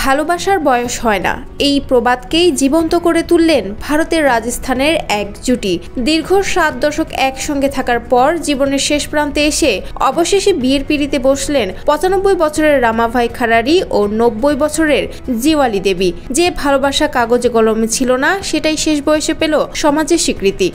ভালোবাসার বয়স হয় না, এই প্রবাদকেই জীবন্ত করে তুললেন ভারতের রাজস্থানের এক জুটি। দীর্ঘ 7 দশক একসঙ্গে থাকার পর জীবনের শেষ প্রান্তে এসে অবশেষে বিয়ের পিঁড়িতে বসলেন 95 বছরের রামাভাই খারারি ও 90 বছরের জিওয়ালি দেবী। যে ভালোবাসা কাগজে কলমে ছিল না, সেটাই শেষ বয়সে পেল সমাজের স্বীকৃতি।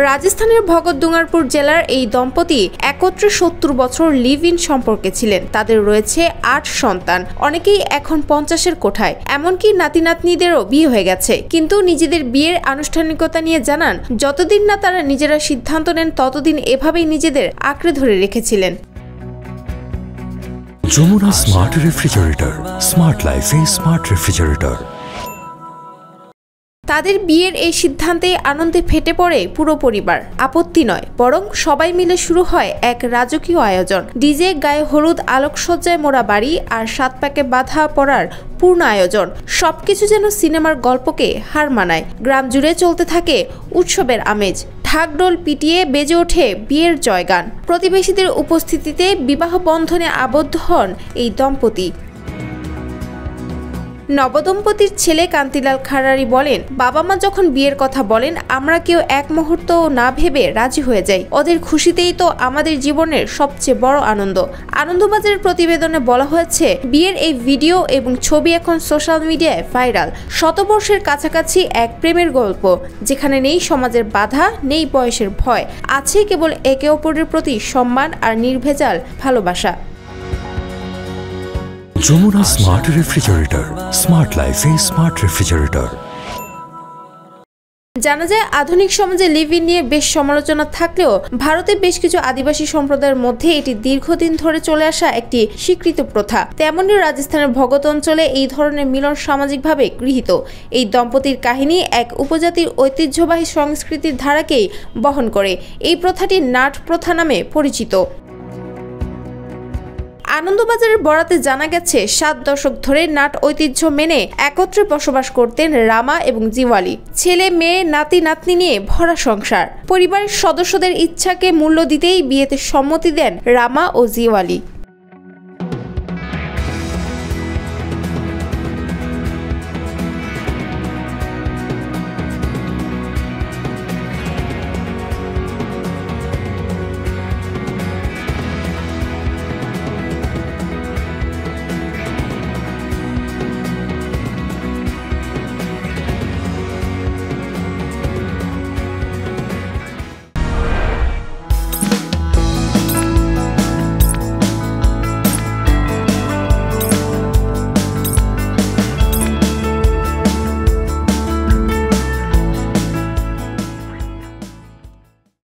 রাজস্থানের ভগৎ দুঙ্গারপুর জেলার এই দম্পতি একত্রে 70 বছর লিভ ইন সম্পর্কে ছিলেন। তাদের রয়েছে 8 সন্তান, অনেকেই এখন 50-এর কোঠায়, এমনকি নাতি নাতনিদেরও বিয়ে হয়ে গেছে। কিন্তু নিজেদের বিয়ের আনুষ্ঠানিকতা নিয়ে জানান, যতদিন না তারা নিজেরা সিদ্ধান্ত নেন ততদিন এভাবেই নিজেদের আঁকড়ে ধরে রেখেছিলেন। যমুনা স্মার্ট রেফ্রিজারেটর, স্মার্ট লাইফে স্মার্ট রেফ্রিজারেটর। তাদের বিয়ের এই সিদ্ধান্তে আনন্দে ফেটে পড়ে পুরো পরিবার। আপত্তি নয়, বরং সবাই মিলে শুরু হয় এক রাজকীয় আয়োজন। ডিজে, গায়ে হলুদ, আলোকসজ্জায় মোড়া বাড়ি আর 7 প্যাকে বাঁধা পড়ার পূর্ণ আয়োজন। সবকিছু যেন সিনেমার গল্পকে হার মানায়। গ্রাম জুড়ে চলতে থাকে উৎসবের আমেজ। ঢাকঢোল পিটিয়ে বেজে ওঠে বিয়ের জয়গান। প্রতিবেশীদের উপস্থিতিতে বিবাহ বন্ধনে আবদ্ধ হন এই দম্পতি। নবদম্পতির ছেলে কান্তিলাল খারারি বলেন, বাবা মা যখন বিয়ের কথা বলেন, আমরা কেউ এক মুহূর্ত না ভেবে রাজি হয়ে যাই। ওদের খুশিতেই তো আমাদের জীবনের সবচেয়ে বড় আনন্দ। আনন্দবাজারের প্রতিবেদনে বলা হয়েছে, বিয়ের এই ভিডিও এবং ছবি এখন সোশ্যাল মিডিয়ায় ভাইরাল। শতবর্ষের কাছাকাছি এক প্রেমের গল্প, যেখানে নেই সমাজের বাধা, নেই বয়সের ভয়, আছে কেবল একে অপরের প্রতি সম্মান আর নির্ভেজাল ভালোবাসা। যমুনা স্মার্ট রেফ্রিজারেটর, স্মার্ট লাইফে স্মার্ট রেফ্রিজারেটর। জানা যায়, আধুনিক সমাজে লিভ ইন নিয়ে বেশ সমালোচনা থাকলেও ভারতে বেশ কিছু আদিবাসী সম্প্রদায়ের মধ্যে এটি দীর্ঘদিন ধরে চলে আসা একটি স্বীকৃত প্রথা। তেমনি রাজস্থানের ভগৎ অঞ্চলে এই ধরনের মিলন সামাজিকভাবে গৃহীত। এই দম্পতির কাহিনী এক উপজাতির ঐতিহ্যবাহী সংস্কৃতির ধারাকেই বহন করে। এই প্রথাটি নাট প্রথা নামে পরিচিত। আনন্দবাজারের বরাতে জানা গেছে, 7 দশক ধরে নাট ঐতিহ্য মেনে একত্রে বসবাস করতেন রামা এবং জিওয়ালি। ছেলে মেয়ে নাতি নাতনি নিয়ে ভরা সংসার। পরিবারের সদস্যদের ইচ্ছাকে মূল্য দিতেই বিয়েতে সম্মতি দেন রামা ও জিওয়ালি।